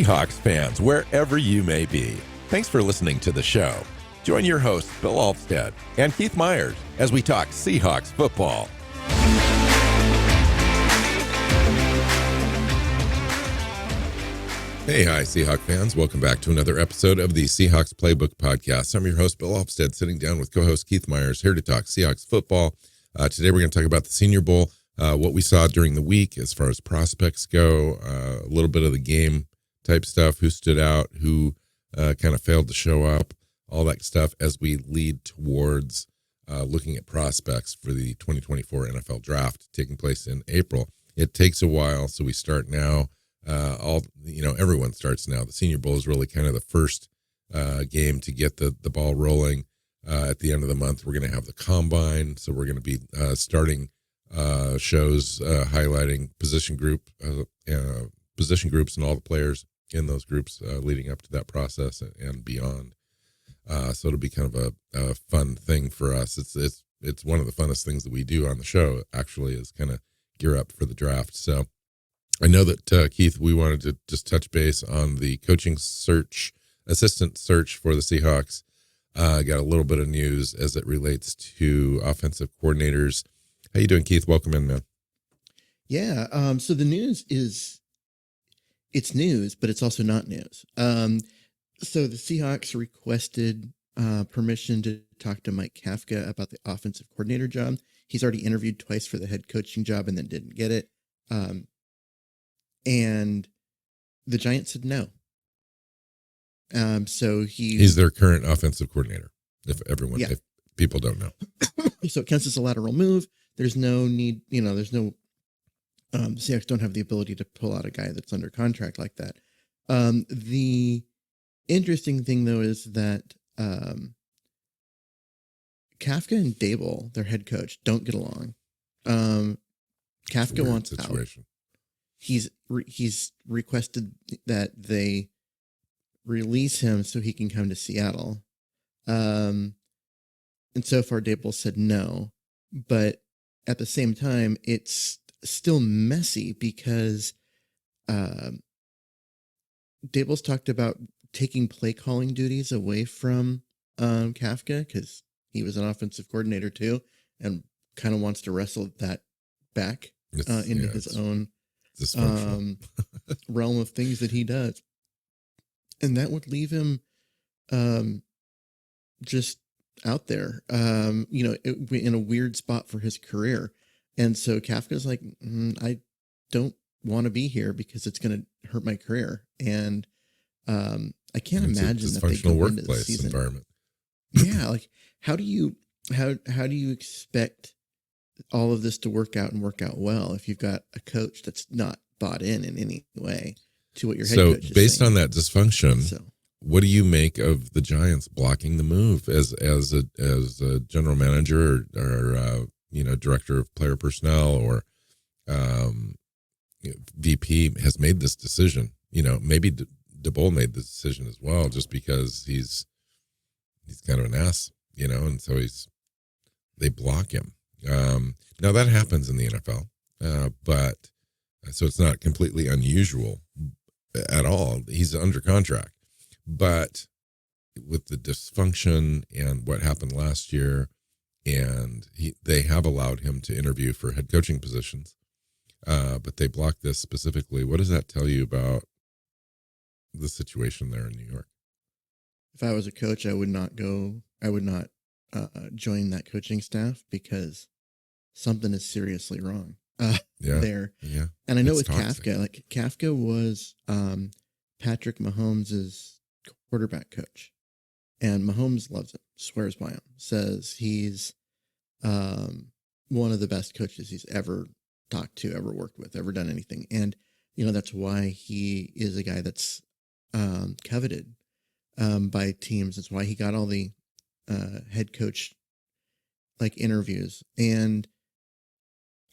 Seahawks fans, wherever you may be. Thanks for listening to the show. Join your hosts, Bill Alvstad and Keith Myers, as we talk Seahawks football. Hey, hi, Seahawks fans. Welcome back to another episode of the Seahawks Playbook podcast. I'm your host, Bill Alvstad, sitting down with co-host Keith Myers, here to talk Seahawks football. Today, we're going to talk about the Senior Bowl, what we saw during the week as far as prospects go, a little bit of the game type stuff, who stood out, who kind of failed to show up, all that stuff as we lead towards looking at prospects for the 2024 NFL Draft taking place in April. It takes a while, so we start now. Everyone starts now. The Senior Bowl is really kind of the first game to get the ball rolling. At the end of the month, we're going to have the Combine, so we're going to be starting shows highlighting position groups and all the players in those groups leading up to that process and beyond. So it'll be kind of a fun thing for us. It's one of the funnest things that we do on the show, actually, is kind of gear up for the draft. So I know that, Keith, we wanted to just touch base on the coaching assistant search for the Seahawks. Got a little bit of news as it relates to offensive coordinators. How you doing, Keith? Welcome in, man. Yeah. So the news it's news, but it's also not news. So the Seahawks requested permission to talk to Mike Kafka about the offensive coordinator job. He's already interviewed twice for the head coaching job and then didn't get it. And the Giants said no. So he's their current offensive coordinator. If people don't know. So it counts as a lateral move. There's no need, the Seahawks don't have the ability to pull out a guy that's under contract like that. The interesting thing, though, is that Kafka and Dable, their head coach, don't get along. Kafka wants situation. Out. He's requested that they release him so he can come to Seattle. And so far, Dable said no. But at the same time, it's still messy because Dable's talked about taking play calling duties away from Kafka because he was an offensive coordinator too and kind of wants to wrestle that back into his own realm of things that he does. And that would leave him just out there, in a weird spot for his career. And so Kafka's like, I don't want to be here because it's going to hurt my career. And I can't imagine that they go into the season environment. Yeah, like how do you expect all of this to work out well if you've got a coach that's not bought in any way to what your head coach is saying? So based on that dysfunction, what do you make of the Giants blocking the move as a general manager or director of player personnel or VP has made this decision? Maybe DeBoll made the decision as well, just because he's kind of an ass, and so they block him. Now that happens in the NFL, but so it's not completely unusual at all. He's under contract, but with the dysfunction and what happened last year, and they have allowed him to interview for head coaching positions, but they blocked this specifically. What does that tell you about the situation there in New York? If I was a coach, I would not join that coaching staff because something is seriously wrong there. Yeah. And I know with toxic. Kafka was Patrick Mahomes' quarterback coach, and Mahomes loves him, swears by him, says he's one of the best coaches he's ever talked to, ever worked with, ever done anything. And, that's why he is a guy that's coveted by teams. That's why he got all the head coach interviews. And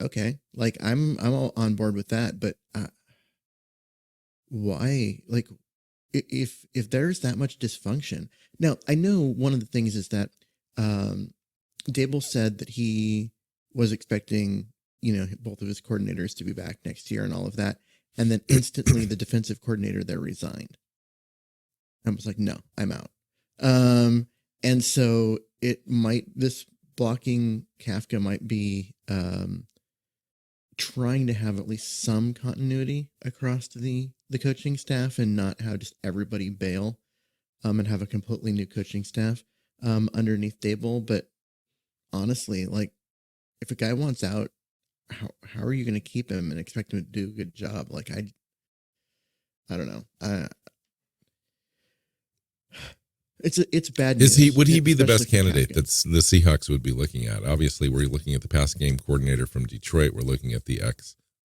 okay, I'm all on board with that, but why? If there's that much dysfunction. Now, I know one of the things is that Dable said that he was expecting, both of his coordinators to be back next year and all of that. And then instantly the defensive coordinator there resigned. I was like, no, I'm out. And so this blocking Kafka might be trying to have at least some continuity across the coaching staff and not have just everybody bail and have a completely new coaching staff underneath Dable. But honestly, like, if a guy wants out, how are you going to keep him and expect him to do a good job? Like, I don't know. It's bad news. Would he be the best especially for candidate Kafka. that's the Seahawks would be looking at? Obviously, we're looking at the pass game coordinator from Detroit. We're looking at the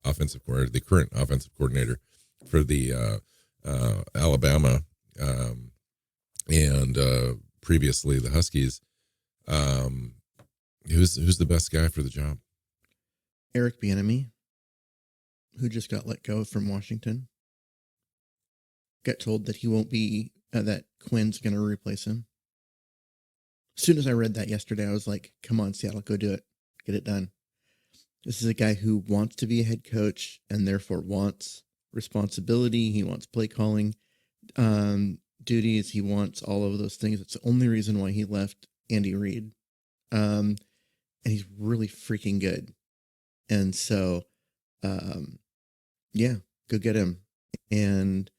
offensive coordinator, the current offensive coordinator for the Alabama and previously the Huskies. Who's the best guy for the job? Eric Bieniemy, who just got let go from Washington, got told that he won't be, that Quinn's going to replace him. As soon as I read that yesterday, I was like, come on, Seattle, go do it. Get it done. This is a guy who wants to be a head coach and therefore wants responsibility. He wants play calling duties. He wants all of those things. It's the only reason why he left Andy Reid. And he's really freaking good. And so, yeah, go get him and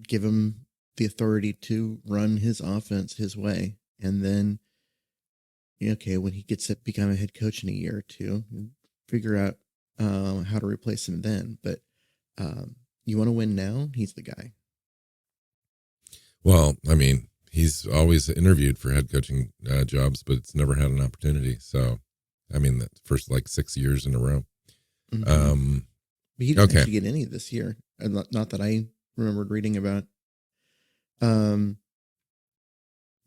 give him the authority to run his offense his way. And then, okay, when he gets to become a head coach in a year or two, figure out how to replace him then. But you want to win now? He's the guy. Well, I mean, he's always interviewed for head coaching jobs, but it's never had an opportunity. So, I mean, the first like 6 years in a row. Mm-hmm. But he didn't actually get any this year. Not that I remembered reading about.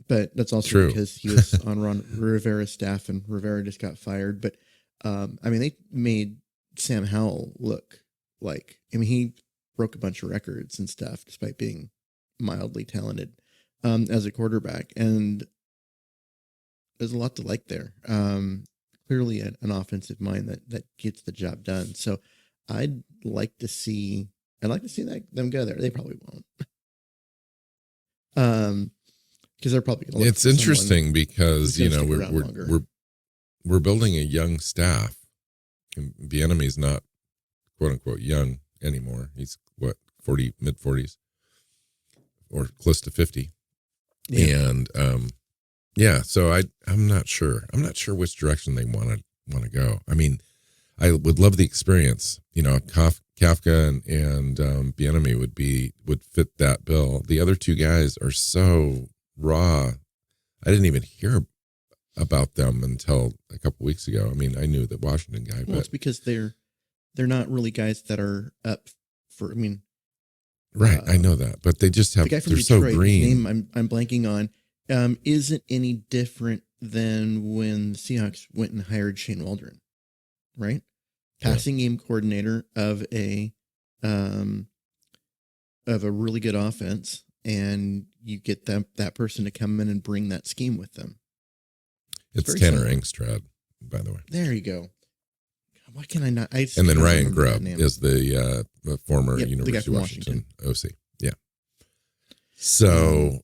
But that's also True. because he was on Ron Rivera's staff and Rivera just got fired. But I mean, they made Sam Howell look like, I mean, he broke a bunch of records and stuff despite being mildly talented as a quarterback. And there's a lot to like there. Clearly an offensive mind that gets the job done. So I'd like to see them go there. They probably won't. Because they're probably going to. It's interesting because we're building a young staff. And Bieniemy's not quote unquote young anymore. He's what, 40, mid 40s, or close to 50. Yeah. And so I'm not sure. I'm not sure which direction they want to go. I mean, I would love the experience. Kafka and Bieniemy would fit that bill. The other two guys are so raw. I didn't even hear about them until a couple weeks ago. I mean, I knew the Washington guy, but it's because they're not really guys that are up for. I mean, right? I know that, but they just have. The guy from they're Detroit, so green. his name I'm blanking on. Isn't any different than when the Seahawks went and hired Shane Waldron, right? Passing game coordinator of a really good offense, and you get that person to come in and bring that scheme with them. It's Tanner Engstrad, by the way. There you go. Why can I not? And then Ryan Grubb is the former University of Washington OC. Yeah. So.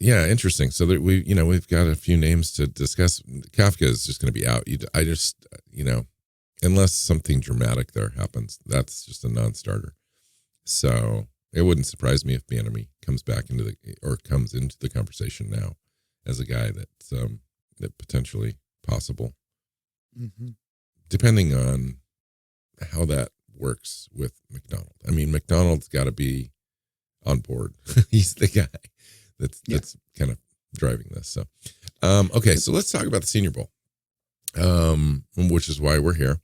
Yeah, interesting. So that we've got a few names to discuss. Kafka is just going to be out. I just, unless something dramatic there happens, that's just a non-starter. So it wouldn't surprise me if Bieniemy comes into the conversation now as a guy that's that potentially possible, depending on how that works with McDonald. I mean, McDonald's got to be on board. He's the guy. That's kind of driving this. So, okay, so let's talk about the Senior Bowl, which is why we're here.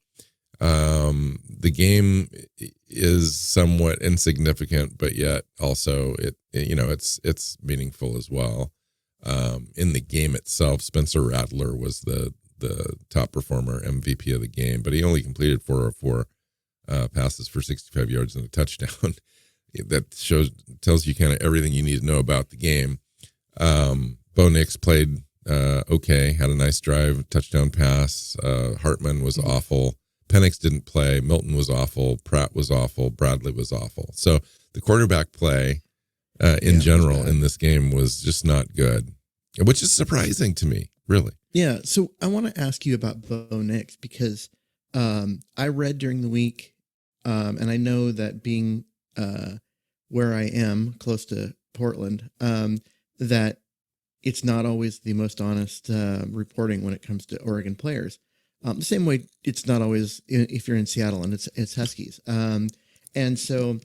The game is somewhat insignificant, but yet also it's meaningful as well. In the game itself, Spencer Rattler was the top performer, MVP of the game, but he only completed 404 passes for 65 yards and a touchdown. That tells you kind of everything you need to know about the game. Bo Nix played okay, had a nice drive, touchdown pass. Hartman was awful. Penix didn't play. Milton was awful. Pratt was awful. Bradley was awful. So the quarterback play in general in this game was just not good, which is surprising to me, really. Yeah. So I want to ask you about Bo Nix because I read during the week, and I know that being where I am, close to Portland, that it's not always the most honest reporting when it comes to Oregon players. The same way it's not always if you're in Seattle and it's Huskies. And so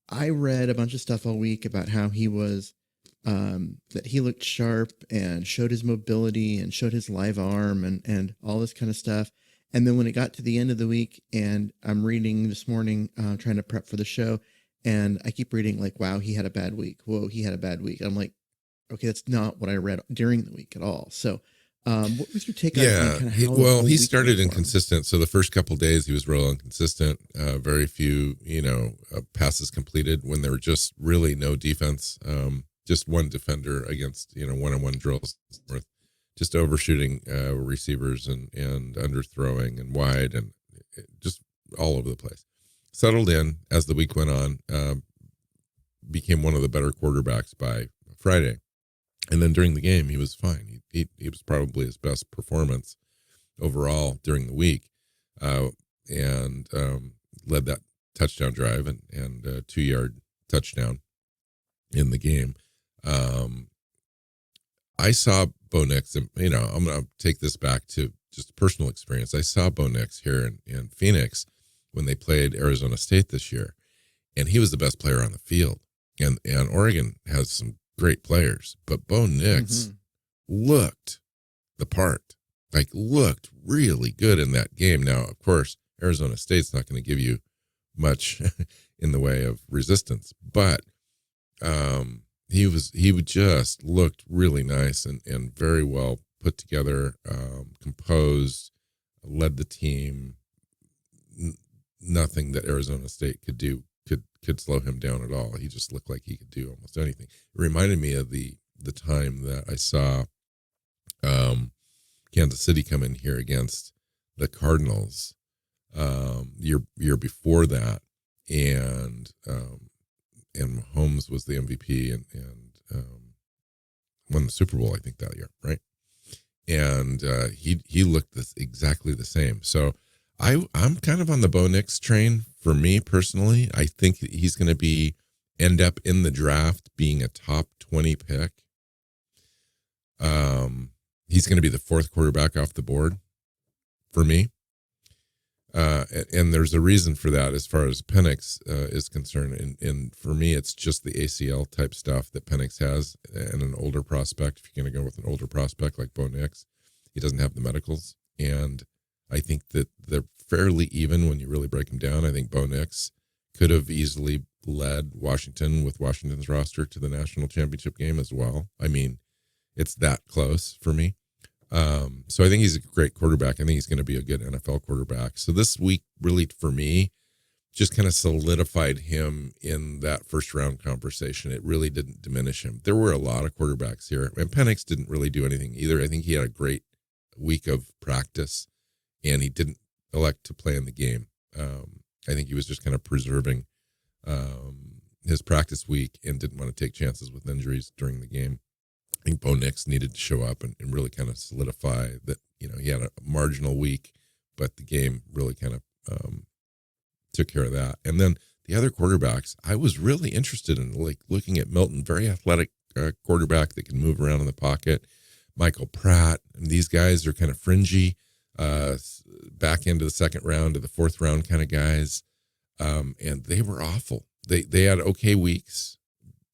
I read a bunch of stuff all week about how he was, that he looked sharp and showed his mobility and showed his live arm and all this kind of stuff. And then when it got to the end of the week and I'm reading this morning, trying to prep for the show, and I keep reading like, wow, he had a bad week. Whoa, he had a bad week. I'm like, okay, that's not what I read during the week at all. So what was your take on kind of how he started inconsistent. So the first couple of days he was real inconsistent. Very few, passes completed when there were just really no defense. Just one defender against, one-on-one drills, just overshooting receivers and underthrowing and wide and just all over the place. Settled in as the week went on, became one of the better quarterbacks by Friday. And then during the game, he was fine. He was probably his best performance overall during the week, and led that touchdown drive and a 2-yard touchdown in the game. I saw Bo Nix, and I'm going to take this back to just personal experience. I saw Bo Nix here in Phoenix when they played Arizona State this year, and he was the best player on the field. And Oregon has some great players, but Bo Nix looked the part, looked really good in that game. Now, of course, Arizona State's not going to give you much in the way of resistance, but he would just looked really nice and very well put together, composed, led the team. Nothing that Arizona State could do could slow him down at all. He just looked like he could do almost anything. It reminded me of the time that I saw Kansas City come in here against the Cardinals year before that, and Mahomes was the MVP and won the Super Bowl, I think, that year, right? And he looked exactly the same. So I'm kind of on the Bo Nix train. For me personally, I think he's going to end up in the draft being a top 20 pick. He's going to be the fourth quarterback off the board for me. And there's a reason for that as far as Penix is concerned. And for me, it's just the ACL type stuff that Penix has and an older prospect. If you're going to go with an older prospect like Bo Nix, he doesn't have the medicals. And I think that they're fairly even when you really break them down. I think Bo Nix could have easily led Washington with Washington's roster to the national championship game as well. I mean, it's that close for me. So I think he's a great quarterback. I think he's going to be a good NFL quarterback. So this week really for me just kind of solidified him in that first round conversation. It really didn't diminish him. There were a lot of quarterbacks here, and Penix didn't really do anything either. I think he had a great week of practice, and he didn't elect to play in the game. I think he was just kind of preserving his practice week and didn't want to take chances with injuries during the game. I think Bo Nix needed to show up and really kind of solidify that, he had a marginal week, but the game really kind of took care of that. And then the other quarterbacks, I was really interested in looking at Milton, very athletic quarterback that can move around in the pocket. Michael Pratt, and these guys are kind of fringy, back into the second round to the fourth round kind of guys. And they were awful. They had okay weeks,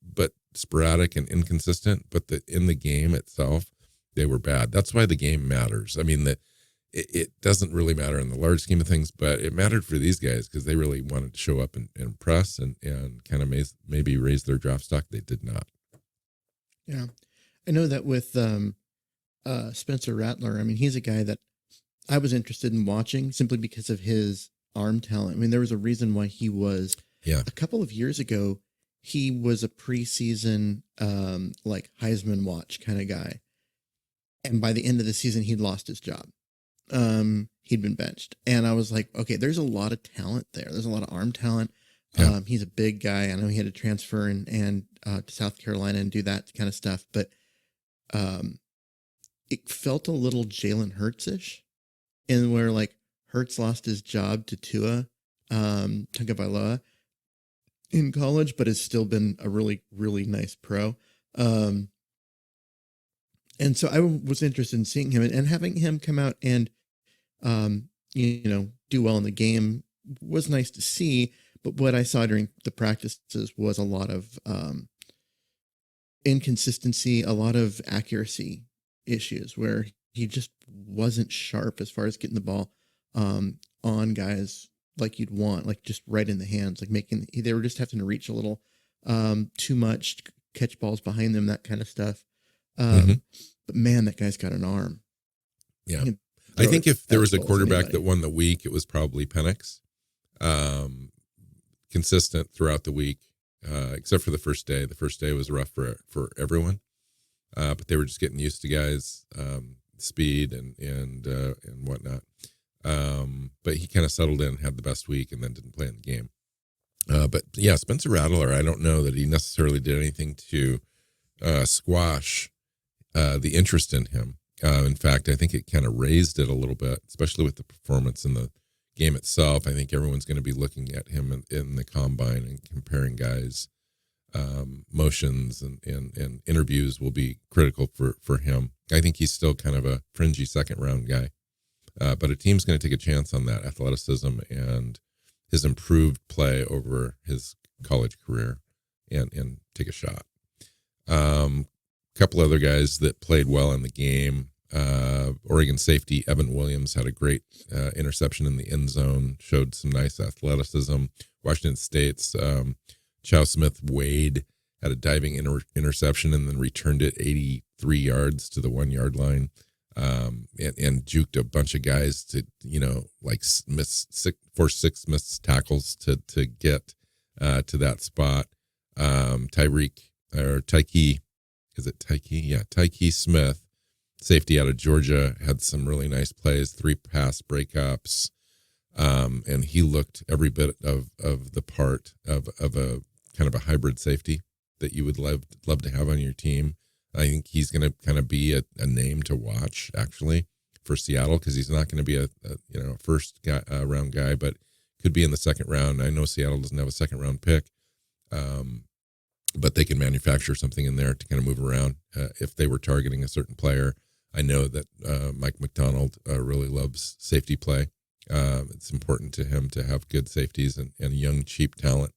but sporadic and inconsistent, but in the game itself, they were bad. That's why the game matters. I mean, it doesn't really matter in the large scheme of things, but it mattered for these guys because they really wanted to show up and impress and kind of maybe raise their draft stock. They did not. Yeah. I know that with Spencer Rattler, I mean, he's a guy that I was interested in watching simply because of his arm talent. I mean, there was a reason why he was, a couple of years ago, he was a preseason, Heisman watch kind of guy. And by the end of the season, he'd lost his job. he'd been benched. And I was like, okay, there's a lot of talent there. There's a lot of arm talent. Yeah. He's a big guy. I know he had to transfer and to South Carolina and do that kind of stuff, but it felt a little Jalen Hurts-ish, and where like Hurts lost his job to Tua Tagovailoa in college, but has still been a really, really nice pro. And so I was interested in seeing him and having him come out and, do well in the game was nice to see. But what I saw during the practices was a lot of inconsistency, a lot of accuracy issues where he just wasn't sharp as far as getting the ball on guys like you'd want, like just right in the hands, like they were just having to reach a little too much, catch balls behind them, that kind of stuff. But man, that guy's got an arm. Yeah. I think if there was a quarterback that won the week, it was probably Penix. Consistent throughout the week, except for the first day. The first day was rough for everyone, but they were just getting used to guys' speed and whatnot. But he kind of settled in, had the best week, and then didn't play in the game. But yeah, Spencer Rattler, I don't know that he necessarily did anything to squash the interest in him. In fact, I think it kind of raised it a little bit, especially with the performance in the game itself. I think everyone's going to be looking at him in the combine and comparing guys' motions and interviews will be critical for him. I think he's still kind of a fringy second round guy, but a team's going to take a chance on that athleticism and his improved play over his college career and take a shot. Couple other guys that played well in the game. Oregon safety Evan Williams had a great interception in the end zone, showed some nice athleticism. Washington State's Chow Smith-Wade had a diving interception and then returned it 83 yards to the 1 yard line, and juked a bunch of guys to, force six missed tackles to get to that spot. Tyke Smith, safety out of Georgia, had some really nice plays, 3 pass breakups, and he looked every bit of the part of a kind of a hybrid safety that you would love to have on your team. I think he's going to kind of be a name to watch actually for Seattle, because he's not going to be a first round guy, but could be in the second round. I know Seattle doesn't have a second round pick, but they can manufacture something in there to kind of move around if they were targeting a certain player. I know that Mike McDonald really loves safety play. It's important to him to have good safeties and young, cheap talent,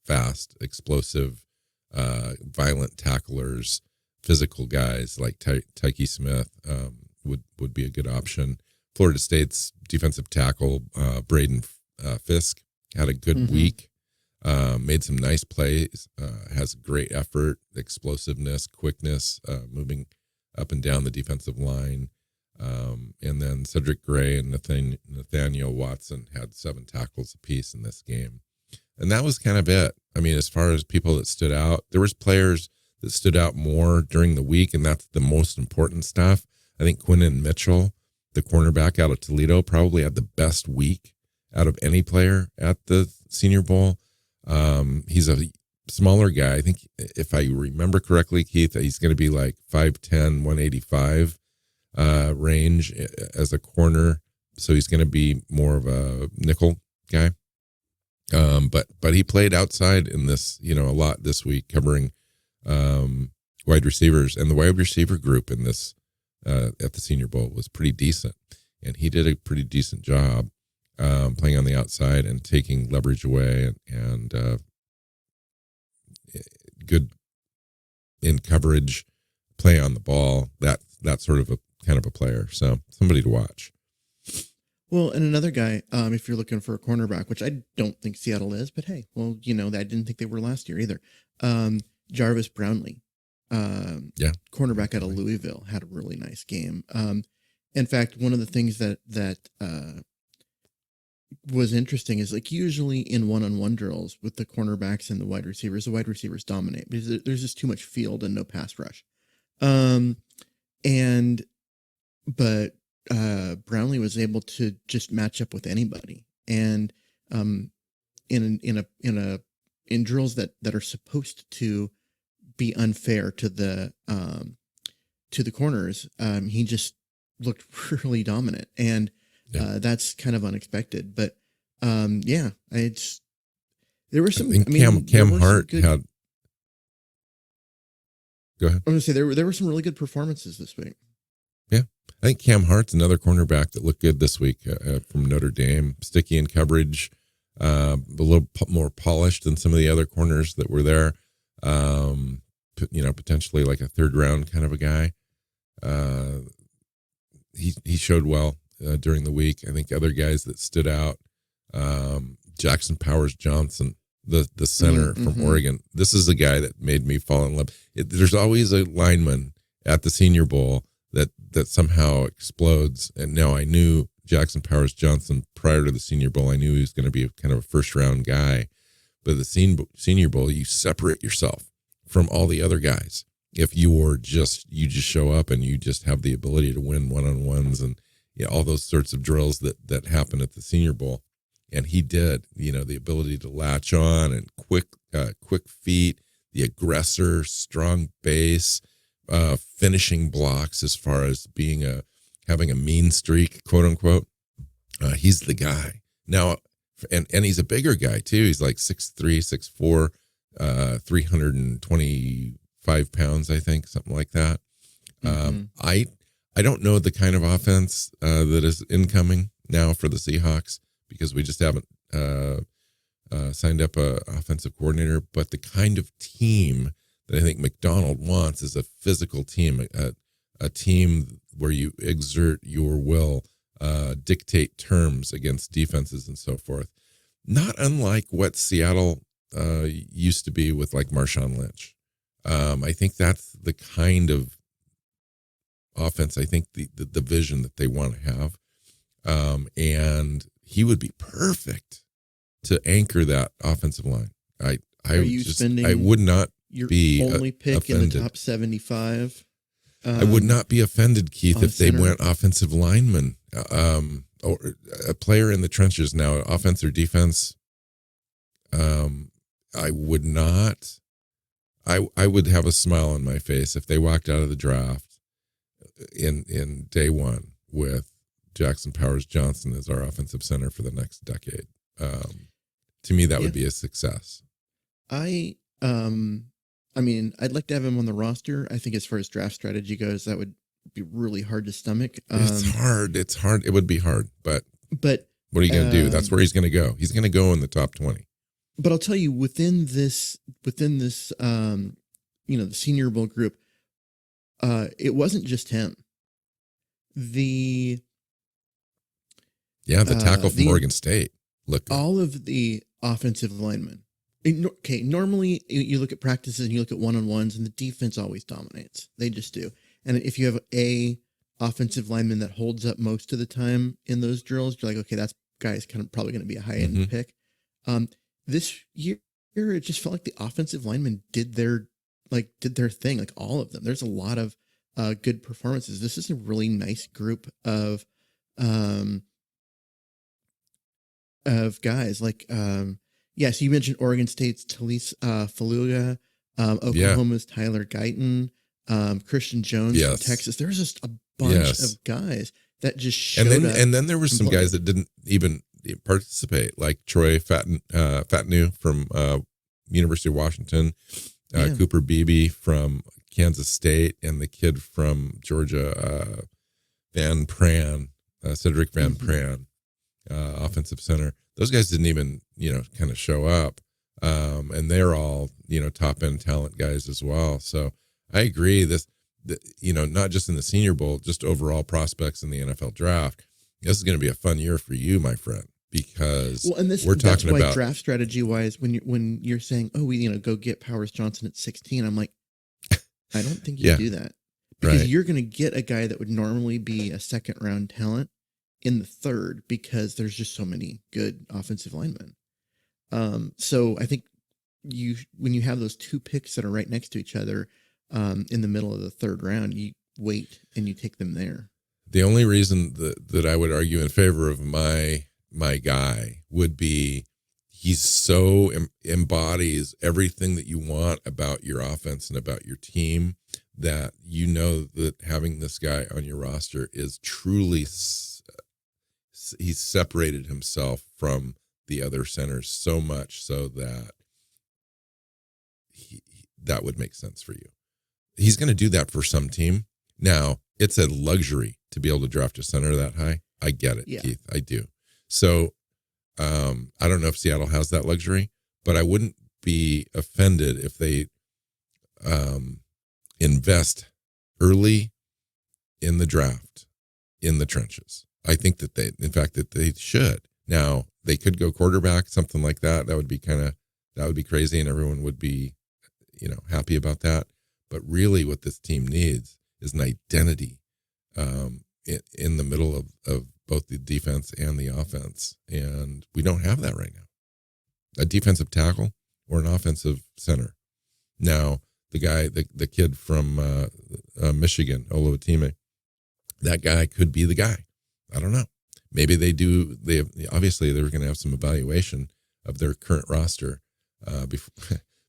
fast, explosive, violent tacklers, physical guys like Tyke Smith would be a good option. Florida State's defensive tackle, Braden Fisk, had a good week. Made some nice plays, has great effort, explosiveness, quickness, moving up and down the defensive line. And then Cedric Gray and Nathaniel Watson had 7 tackles apiece in this game. And that was kind of it. I mean, as far as people that stood out, there was players that stood out more during the week, and that's the most important stuff. I think Quinnen Mitchell, the cornerback out of Toledo, probably had the best week out of any player at the Senior Bowl. He's a smaller guy. I think if I remember correctly, Keith, he's going to be like 5'10", 185 range as a corner. So he's going to be more of a nickel guy. But he played outside in this, a lot this week, covering wide receivers, and the wide receiver group in this at the Senior Bowl was pretty decent, and he did a pretty decent job playing on the outside and taking leverage away and good in coverage, play on the ball, that sort of a kind of a player. So somebody to watch. Well, and another guy, if you're looking for a cornerback, which I don't think Seattle is, but hey, well, I didn't think they were last year either. Jarvis Brownlee, cornerback out of Louisville, had a really nice game. In fact, one of the things that was interesting is, like, usually in one-on-one drills with the cornerbacks and the wide receivers dominate because there's just too much field and no pass rush. But Brownlee was able to just match up with anybody, and in drills that are supposed to be unfair to the corners, he just looked really dominant, and that's kind of unexpected. But yeah, there were some. I think Cam Hart had. Go ahead. I'm going to say there were some really good performances this week. Yeah, I think Cam Hart's another cornerback that looked good this week from Notre Dame. Sticky in coverage, a little more polished than some of the other corners that were there. Potentially like a third round kind of a guy. He showed well during the week. I think other guys that stood out, Jackson Powers Johnson, the center from Oregon. This is a guy that made me fall in love. There's always a lineman at the Senior Bowl that somehow explodes. And now I knew Jackson Powers Johnson prior to the Senior Bowl. I knew he was going to be kind of a first round guy. But at the Senior Bowl, you separate yourself from all the other guys. If you just show up and you just have the ability to win one-on-ones and all those sorts of drills that happen at the Senior Bowl. And he did, the ability to latch on and quick feet, the aggressor, strong base, finishing blocks as far as having a mean streak, quote unquote. He's the guy now. And he's a bigger guy too. He's like 6'3", 6'4", 325 pounds, I think, something like that. I don't know the kind of offense that is incoming now for the Seahawks, because we just haven't signed up a offensive coordinator. But the kind of team that I think McDonald wants is a physical team, a team where you exert your will, dictate terms against defenses and so forth. Not unlike what Seattle used to be with like Marshawn Lynch. I think that's the kind of offense, I think the vision that they want to have. And he would be perfect to anchor that offensive line. I would not be only pick offended. in the top 75. I would not be offended, Keith, if they went offensive lineman, or a player in the trenches now, offense or defense. I would not. I would have a smile on my face if they walked out of the draft in day one with Jackson Powers Johnson as our offensive center for the next decade. To me, that would be a success. I'd like to have him on the roster. I think as far as draft strategy goes, that would be really hard to stomach. It's hard. It would be hard, but what are you going to do? That's where he's going to go. He's going to go in the top 20. But I'll tell you, within this, the Senior Bowl group, it wasn't just him. The tackle from Oregon State. Look, all of the offensive linemen. Okay, normally you look at practices and you look at one-on-ones, and the defense always dominates. They just do. And if you have a offensive lineman that holds up most of the time in those drills, you're like, okay, that guy's kind of probably going to be a high-end pick. This year, it just felt like the offensive linemen did their thing, like all of them. There's a lot of good performances. This is a really nice group of guys. Like, yes, you mentioned Oregon State's Talise Faluga, Oklahoma's Tyler Guyton, Christian Jones from Texas. There was just a bunch of guys that just showed up. And then there were some guys that didn't even participate, like Troy Fatnu from University of Washington, Cooper Beebe from Kansas State, and the kid from Georgia, Van Pran, Cedric Van Pran, offensive center. Those guys didn't even, kind of show up. And they're all, top end talent guys as well. So I agree not just in the Senior Bowl, just overall prospects in the NFL draft. This is going to be a fun year for you, my friend, because we're talking about draft strategy wise. When you're saying, oh, we go get Powers Johnson at 16, I'm like, I don't think you do that, because you're going to get a guy that would normally be a second round talent in the third, because there's just so many good offensive linemen. So I think when you have those two picks that are right next to each other, in the middle of the third round, you wait and you take them there. The only reason that I would argue in favor of my guy would be he's so embodies everything that you want about your offense and about your team, that you know that having this guy on your roster is truly, he's separated himself from the other centers so much so that that would make sense for you. He's going to do that for some team. Now, it's a luxury to be able to draft a center that high. I get it, Keith. I do. So I don't know if Seattle has that luxury, but I wouldn't be offended if they invest early in the draft, in the trenches. I think that they should. Now, they could go quarterback, something like that. That would be crazy, and everyone would be, happy about that. But really what this team needs is an identity in the middle of both the defense and the offense. And we don't have that right now. A defensive tackle or an offensive center. Now, the kid from Michigan, Oluwatimi, that guy could be the guy. I don't know. Maybe obviously they're going to have some evaluation of their current roster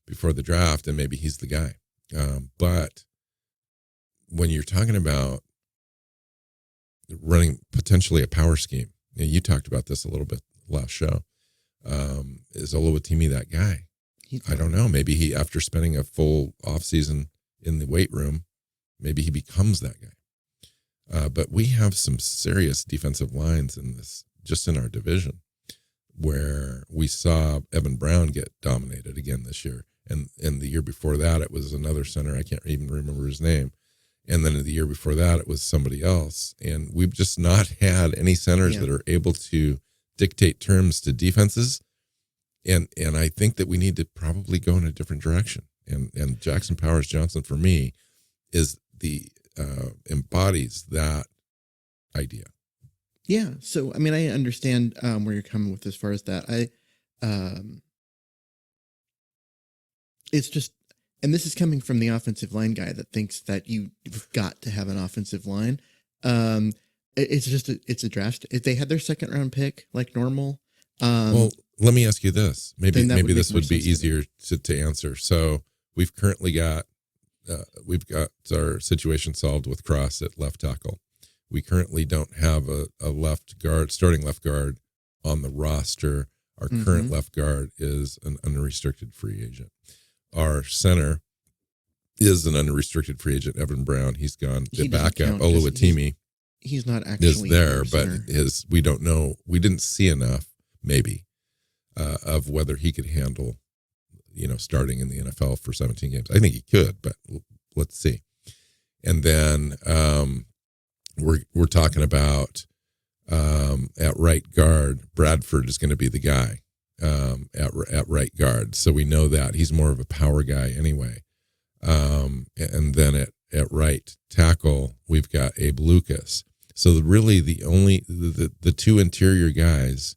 before the draft, and maybe he's the guy. But when you're talking about running potentially a power scheme, you talked about this a little bit last show. Is Oluwatimi that guy? I don't know. Maybe he, after spending a full off season in the weight room, maybe he becomes that guy. But we have some serious defensive lines just in our division, where we saw Evan Brown get dominated again this year. And the year before that, it was another center. I can't even remember his name. And then the year before that, it was somebody else. And we've just not had any centers that are able to dictate terms to defenses. And I think that we need to probably go in a different direction. And Jackson Powers Johnson, for me, is embodies that idea. Yeah. So, I mean, I understand where you're coming with as far as that. It's just, and this is coming from the offensive line guy that thinks that you've got to have an offensive line. It's a draft. If they had their second round pick like normal. Well, let me ask you this. Maybe this would be easier to answer. So we've currently got our situation solved with Cross at left tackle. We currently don't have a starting left guard on the roster. Our current left guard is an unrestricted free agent. Our center is an unrestricted free agent, Evan Brown. He's gone. The backup, Oluwatimi, he's not actually is there, but we don't know. We didn't see enough, maybe, of whether he could handle, starting in the NFL for 17 games. I think he could, but let's see. And then we're talking about at right guard, Bradford is going to be the guy. At right guard, so we know that he's more of a power guy anyway. And then at right tackle, we've got Abe Lucas. So the two interior guys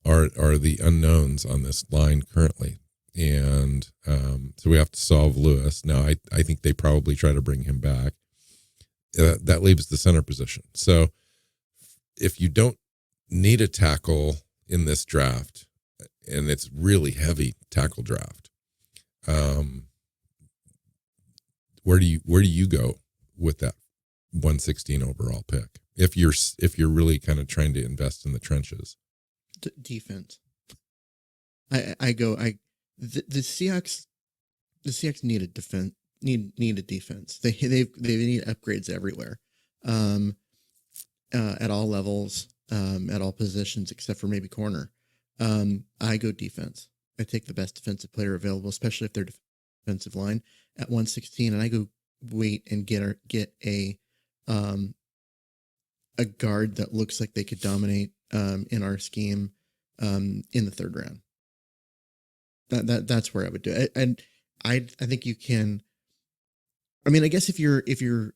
are the unknowns on this line currently, and so we have to solve Lewis. Now, I think they probably try to bring him back. That leaves the center position. So if you don't need a tackle in this draft, and it's really heavy tackle draft, where do you go with that 116 overall pick if you're really kind of trying to invest in the trenches? Defense. The Seahawks need a defense. Need a defense. They need upgrades everywhere, at all levels, at all positions except for maybe corner. I go defense. I take the best defensive player available, especially if they're defensive line at 116, and I go wait and get a guard that looks like they could dominate in our scheme in the third round. That's where I would do it. And I think you can. I mean, I guess if you're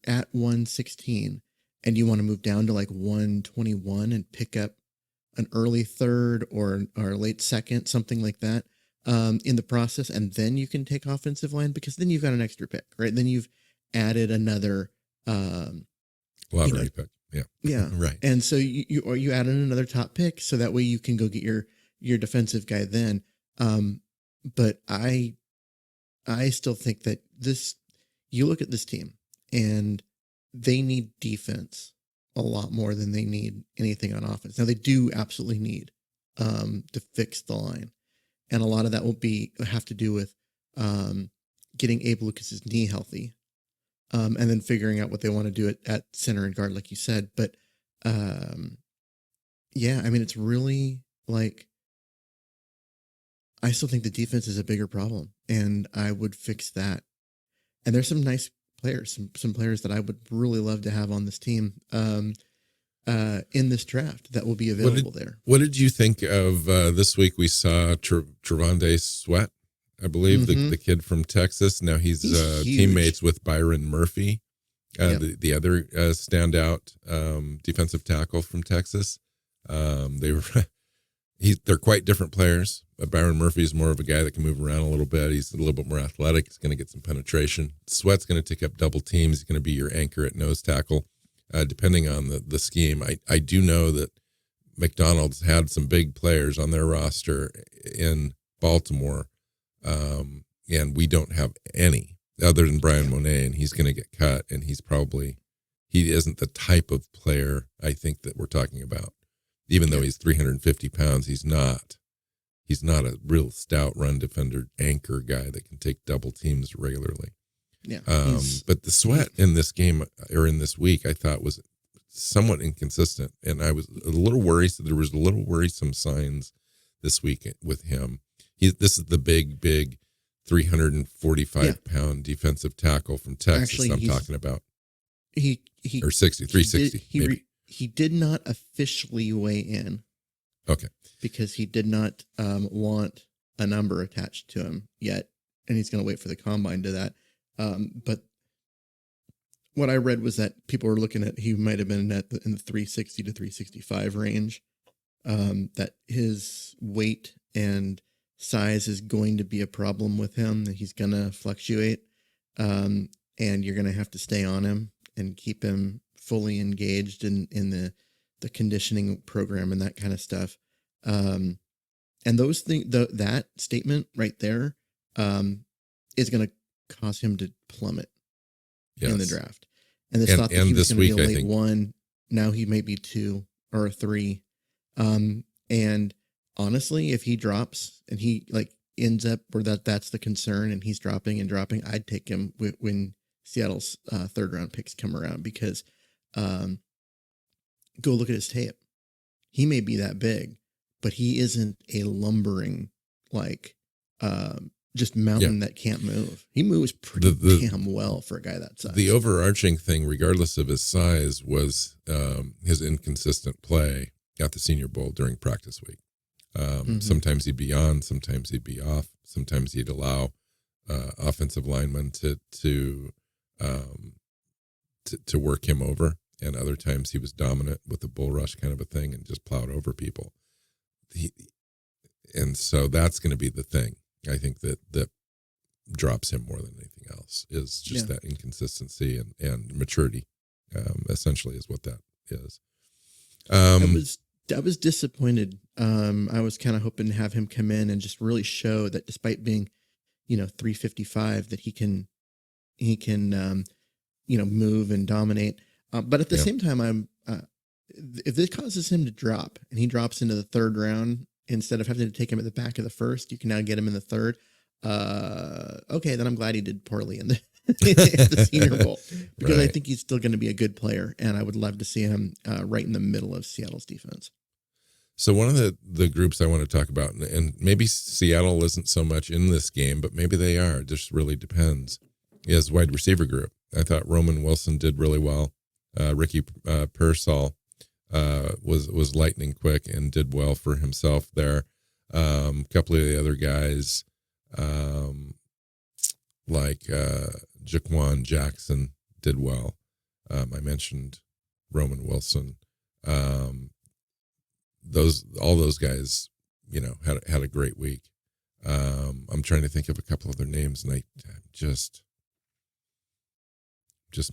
at 116 and you want to move down to like 121 and pick up an early third or late second, something like that, in the process, and then you can take offensive line, because then you've got an extra pick, right? Then you've added another lottery pick. Yeah. Yeah. Right. And so you add in another top pick so that way you can go get your defensive guy then. But I still think that you look at this team and they need defense a lot more than they need anything on offense. Now they do absolutely need to fix the line. And a lot of that will have to do with getting Abe Lucas's knee healthy. And then figuring out what they want to do at center and guard, like you said. But yeah, I mean, it's really like, I still think the defense is a bigger problem, and I would fix that. And there's some nice players, some players that I would really love to have on this team in this draft that will be available there. What did you think of this week? We saw Trevonde Sweat, I believe, the kid from Texas. Now he's teammates with Byron Murphy, the other standout defensive tackle from Texas. They're quite different players. Byron Murphy is more of a guy that can move around a little bit. He's a little bit more athletic. He's going to get some penetration. Sweat's going to take up double teams. He's going to be your anchor at nose tackle, depending on the scheme. I do know that McDonald's had some big players on their roster in Baltimore, and we don't have any other than Brian Monet, and he's going to get cut, and he isn't the type of player I think that we're talking about. Even though he's 350 pounds, he's not a real stout run defender anchor guy that can take double teams regularly. Yeah. But the Sweat in this game or in this week, I thought was somewhat inconsistent, and I was a little worried. So there was a little worrisome signs this week with him. This is the big 345 pound defensive tackle from Texas. Actually, I'm talking about. He or 360 maybe. He did not officially weigh in. Okay. Because he did not want a number attached to him yet, and he's going to wait for the combine to that. But what I read was that people were looking at he might have been in the 360 to 365 range. That his weight and size is going to be a problem with him. That he's going to fluctuate, and you're going to have to stay on him and keep him fully engaged in the conditioning program and that kind of stuff. And those things, that statement right there, is going to cause him to plummet in the draft. And this thought that he was going to be a late one. Now he may be 2 or 3. And honestly, if he drops and he ends up where that's the concern and he's dropping, I'd take him when Seattle's 3rd round picks come around, because go look at his tape. He may be that big, but he isn't a lumbering, just mountain that can't move. He moves pretty damn well for a guy that size. The overarching thing, regardless of his size, was his inconsistent play at the Senior Bowl during practice week. Sometimes he'd be on, sometimes he'd be off. Sometimes he'd allow offensive linemen to work him over. And other times he was dominant with a bull rush kind of a thing and just plowed over people. And so that's going to be the thing. I think that drops him more than anything else is just that inconsistency and maturity, essentially is what that is. I was disappointed. I was kind of hoping to have him come in and just really show that despite being, 355, that he can move and dominate. But at the same time, if this causes him to drop and he drops into the 3rd round, instead of having to take him at the back of the 1st, you can now get him in the 3rd. Okay, then I'm glad he did poorly in the Senior Bowl, because I think he's still going to be a good player, and I would love to see him right in the middle of Seattle's defense. So one of the groups I want to talk about, and maybe Seattle isn't so much in this game, but maybe they are, it just really depends, is wide receiver group. I thought Roman Wilson did really well. Ricky Pearsall was lightning quick and did well for himself there. A couple of the other guys, like Jaquan Jackson, did well. I mentioned Roman Wilson. All those guys, had a great week. I'm trying to think of a couple of their names, and I'm just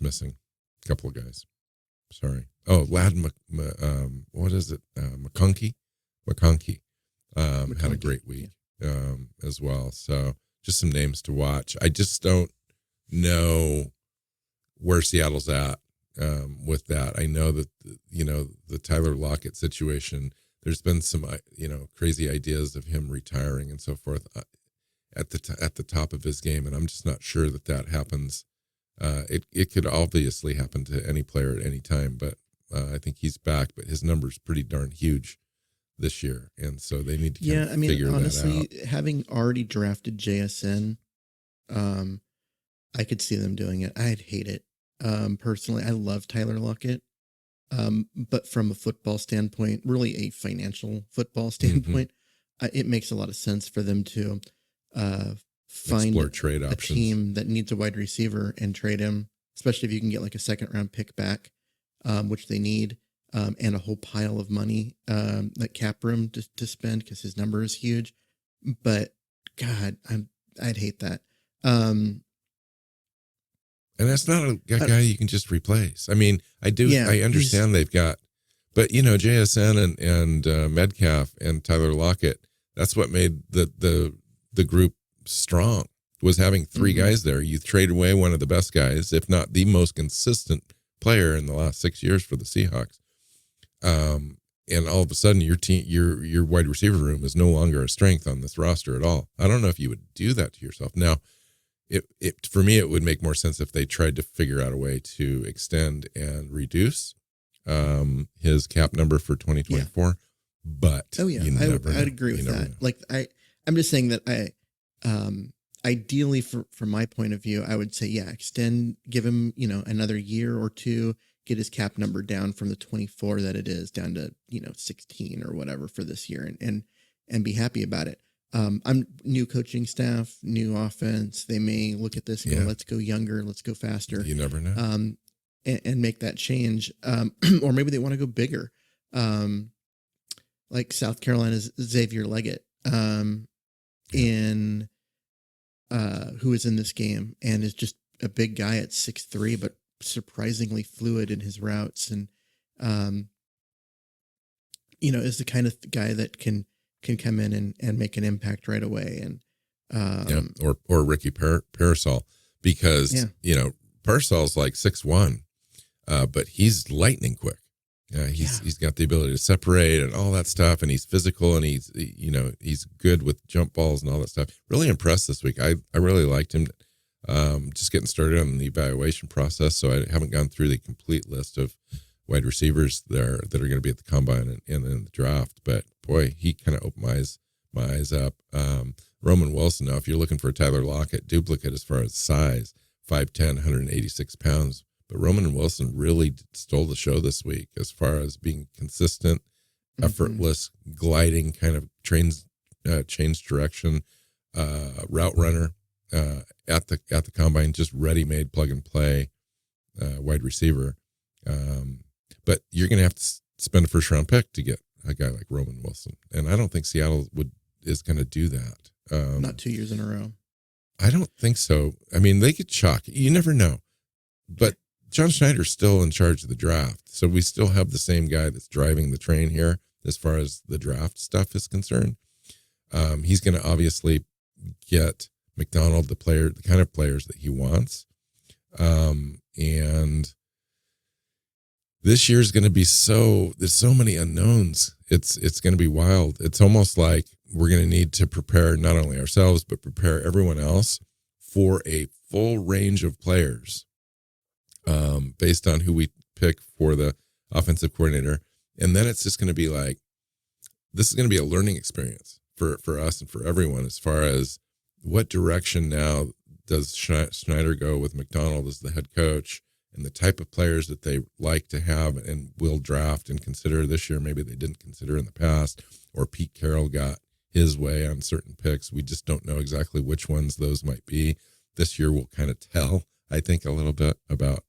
missing a couple of guys. Sorry. Oh, Lad, what is it? McConkey had a great week as well. So just some names to watch. I just don't know where Seattle's at with that. I know that, the Tyler Lockett situation, there's been some, crazy ideas of him retiring and so forth at the top of his game. And I'm just not sure that happens. It could obviously happen to any player at any time, but I think he's back, but his number's pretty darn huge this year. And so they need to figure honestly, that out. having already drafted JSN, I could see them doing it. I'd hate it. Personally, I love Tyler Lockett. But from a football standpoint, really a financial football standpoint, it makes a lot of sense for them to find explore trade a options. team that needs a wide receiver and trade him, especially if you can get like a second round pick back, which they need, and a whole pile of money, like cap room to spend because his number is huge. But God, I'd hate that. And that's not a guy you can just replace. I mean, I understand they've got, but JSN and Metcalf and Tyler Lockett, that's what made the group strong, was having three guys there. You trade away one of the best guys, if not the most consistent player in the last 6 years for the Seahawks. And all of a sudden your team, your wide receiver room is no longer a strength on this roster at all. I don't know if you would do that to yourself. Now, it for me, it would make more sense if they tried to figure out a way to extend and reduce his cap number for 2024. Yeah. But I'd agree with that. Like I'm just saying that ideally from my point of view, I would say, extend, give him, another year or two, get his cap number down from the 24 that it is down to, 16 or whatever for this year and be happy about it. I'm new coaching staff, new offense. They may look at this and go, let's go younger, let's go faster. You never know. And make that change. Or maybe they want to go bigger. Like South Carolina's Xavier Leggett, who is in this game and is just a big guy at 6'3", but surprisingly fluid in his routes. And, is the kind of guy that can come in and make an impact right away. And, or Ricky Parasol, because, Parasol's like 6'1", but he's lightning quick. He's got the ability to separate and all that stuff. And he's physical and he's good with jump balls and all that stuff. Really impressed this week. I really liked him. Just getting started on the evaluation process. So I haven't gone through the complete list of wide receivers there that are going to be at the combine and in the draft. But boy, he kind of opened my eyes up. Roman Wilson, now, if you're looking for a Tyler Lockett duplicate as far as size, 5'10", 186 pounds. But Roman Wilson really stole the show this week as far as being consistent, effortless, gliding, kind of change direction, route runner at the combine, just ready-made plug and play wide receiver. But you're going to have to spend a first-round pick to get a guy like Roman Wilson, and I don't think Seattle is going to do that. Not 2 years in a row. I don't think so. I mean, they could shock. You never know. But John Schneider's still in charge of the draft, so we still have the same guy that's driving the train here as far as the draft stuff is concerned. He's going to obviously get McDonald the kind of players that he wants, and this year is going to be there's so many unknowns. It's going to be wild. It's almost like we're going to need to prepare not only ourselves, but prepare everyone else for a full range of players based on who we pick for the offensive coordinator. And then it's just going to be like, this is going to be a learning experience for us and for everyone as far as what direction now does Schneider go with McDonald as the head coach, and the type of players that they like to have and will draft and consider this year. Maybe they didn't consider in the past, or Pete Carroll got his way on certain picks. We just don't know exactly which ones those might be. This year will kind of tell, I think, a little bit about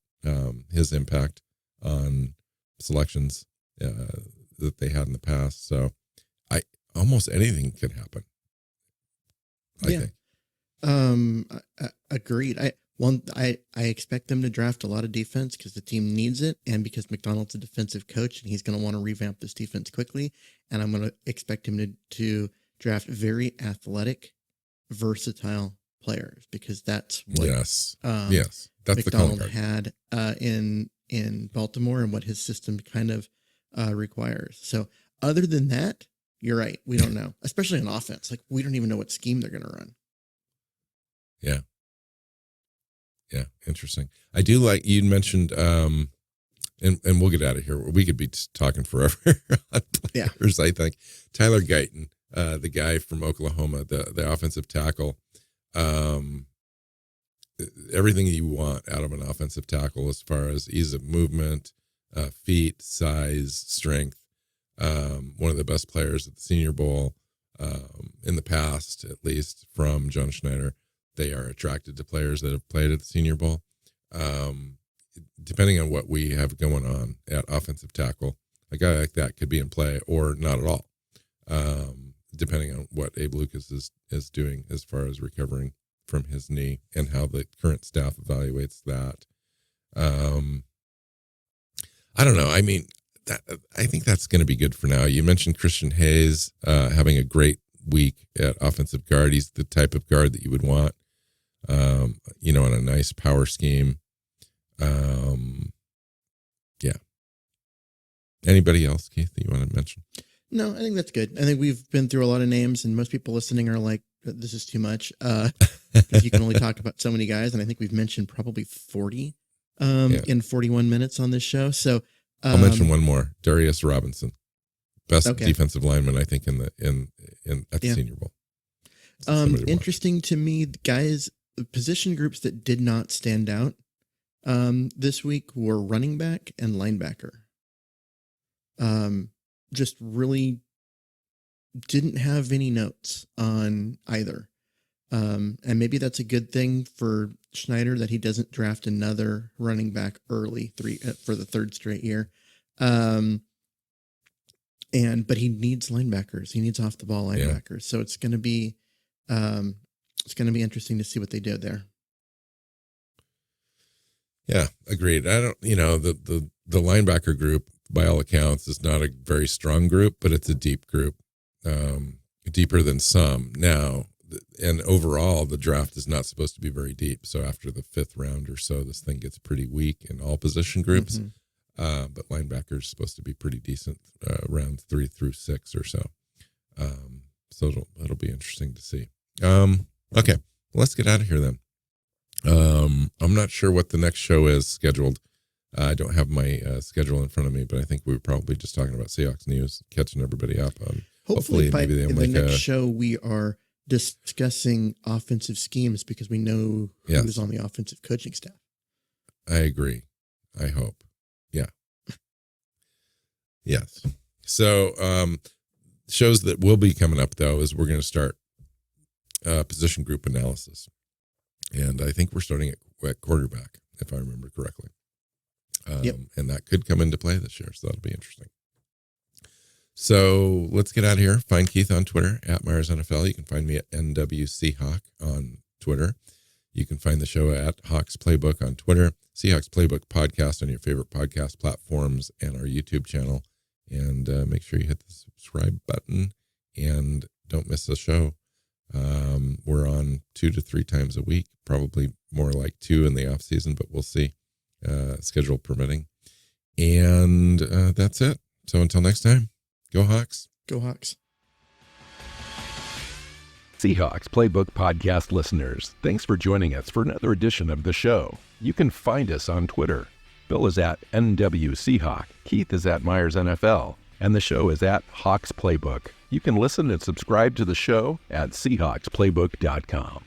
his impact on selections that they had in the past. So almost anything can happen, I think. Agreed. I expect them to draft a lot of defense because the team needs it, and because McDonald's a defensive coach and he's going to want to revamp this defense quickly. And I'm going to expect him to draft very athletic, versatile players, because that's what Yes, McDonald that's the calling card. had in Baltimore and what his system kind of requires. So other than that, you're right. We don't know, especially on offense. Like, we don't even know what scheme they're going to run. Yeah, interesting. I do like you mentioned, and we'll get out of here. We could be talking forever on players. I think Tyler Guyton, the guy from Oklahoma, the offensive tackle, everything you want out of an offensive tackle as far as ease of movement, feet, size, strength. One of the best players at the Senior Bowl in the past, at least from John Schneider. They are attracted to players that have played at the Senior Bowl. Depending on what we have going on at offensive tackle, a guy like that could be in play or not at all, depending on what Abe Lucas is doing as far as recovering from his knee and how the current staff evaluates that. I don't know. I mean, I think that's going to be good for now. You mentioned Christian Hayes having a great week at offensive guard. He's the type of guard that you would want. On a nice power scheme. Yeah. Anybody else, Keith, that you want to mention? No, I think that's good. I think we've been through a lot of names, and most people listening are like, this is too much. Because you can only talk about so many guys. And I think we've mentioned probably 40 in 41 minutes on this show. So I'll mention one more. Darius Robinson. Best defensive lineman, I think, at the Senior Bowl. Interesting to me, the guys, the position groups that did not stand out this week were running back and linebacker. Just really didn't have any notes on either. And maybe that's a good thing for Schneider, that he doesn't draft another running back early for the third straight year. But he needs linebackers. He needs off the ball linebackers. Yeah. So it's going to be interesting to see what they do there. Yeah, agreed. I don't, the linebacker group, by all accounts, is not a very strong group, but it's a deep group, deeper than some. Now, and overall, the draft is not supposed to be very deep. So after the 5th round or so, this thing gets pretty weak in all position groups. Mm-hmm. But linebacker is supposed to be pretty decent, rounds 3 through 6 or so. So it'll be interesting to see. Okay, let's get out of here then. I'm not sure what the next show is scheduled. I don't have my schedule in front of me, but I think we were probably just talking about Seahawks news, catching everybody up on. Hopefully maybe in the next show we are discussing offensive schemes, because we know who's on the offensive coaching staff. I agree. I hope. Yeah. Yes. So shows that will be coming up, though, is we're going to start position group analysis. And I think we're starting at quarterback, if I remember correctly. And that could come into play this year, so that'll be interesting. So let's get out of here. Find Keith on Twitter, at Myers NFL. You can find me at NWCHawk on Twitter. You can find the show at Hawks Playbook on Twitter, Seahawks Playbook podcast on your favorite podcast platforms, and our YouTube channel. And make sure you hit the subscribe button and don't miss the show. We're on 2 to 3 times a week, probably more like 2 in the off season, but we'll see, schedule permitting. And that's it. So until next time, go Hawks. Go Hawks. Seahawks Playbook podcast listeners, thanks for joining us for another edition of the show. You can find us on Twitter. Bill is at NWCHawk, Keith is at Myers NFL, and the show is at Hawks Playbook. You can listen and subscribe to the show at SeahawksPlaybook.com.